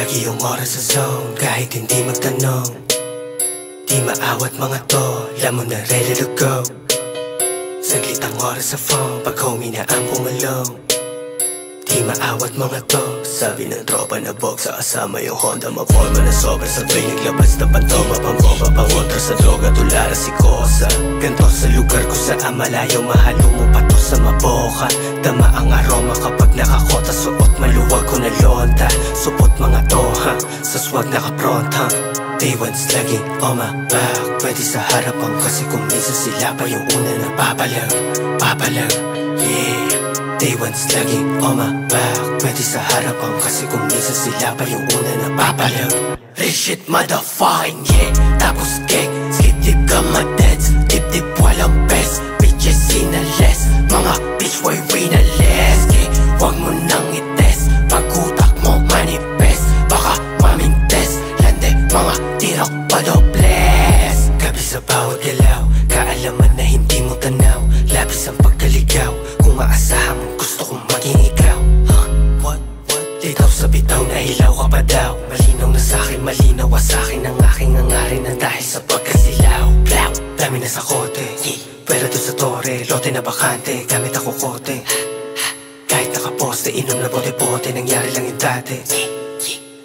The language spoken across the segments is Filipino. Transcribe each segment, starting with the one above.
Lagi yung oras sa zone, kahit hindi magtanong. Di maawat mga to, lamon na ready to go. Saglit ang oras sa phone, pag homie na ang pumalong. Di maawat mga to, sabi ng tropa na box. Sa kasama yung Honda, maporma na sobra. Sabay naglabas na panto, mapambomba pangontra sa droga. Tulara si Kosa, ganto sa lugar ko saan malayo. Mahalo mo pa to sa maboka. Dama ang aroma kapag nakakota. Suot maluwag ko na lonta. Supot mga toha, sa swag nakapronta. Day one's laging on my back. Pwede sa harapan kasi kung minsan sila pa yung una na papalag. Papalag, yeah. Day one's laging on my back. Pwede sa harapan kasi kung minsan sila pa yung una na papalag. Real shit motherfucking yeah. Tapos gang, skip dip ka madeds. Dip dip walang best. Bitches sinales, mga bitch boy winales. Yeah, wag mo nang ites. Pag-utak mo manifest, baka maming test. Lande, mga tirok padobles. Gabi sa bawat galaw, kaalaman na hindi mo tanaw. Labis ang pagkaligaw, kung maasahan mo gusto kong maging ikaw. What? Litaw sa bitaw na ilaw ka pa daw. Malinaw na sa'kin, malinaw sa'kin ang aking hangarin na dahil sa pagkasilaw. Plow, dami na sa kote, pero doon sa tore, lote na bakante, gamit ako kote. Kahit nakaposte, inom na bote-bote, nangyari lang yung dati.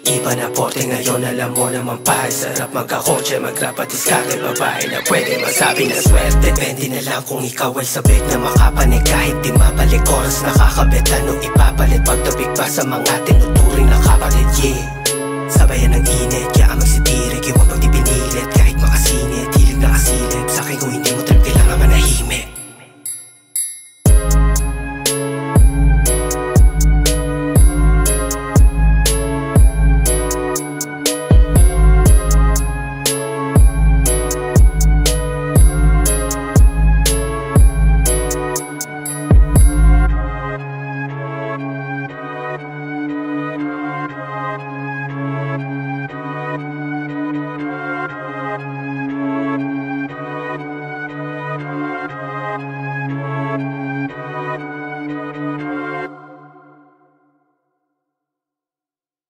Iba na porte ngayon, alam mo naman pa. Sarap magkakotse, mag-rap at diskarte. Babae na pwede masabi na swerte. Depende na lang kung ikaw ay sabik na makapanig. Kahit di mabalik oras nakakabit. Anong ipapalit pagtabig pa sa mga tinuturing na kapatid, yeah. Sabayan ng init, kaya magsitirik. Iwan pag di pinilit, kahit makasingit. Hilig na kasilip, sa'kin kung hindi mo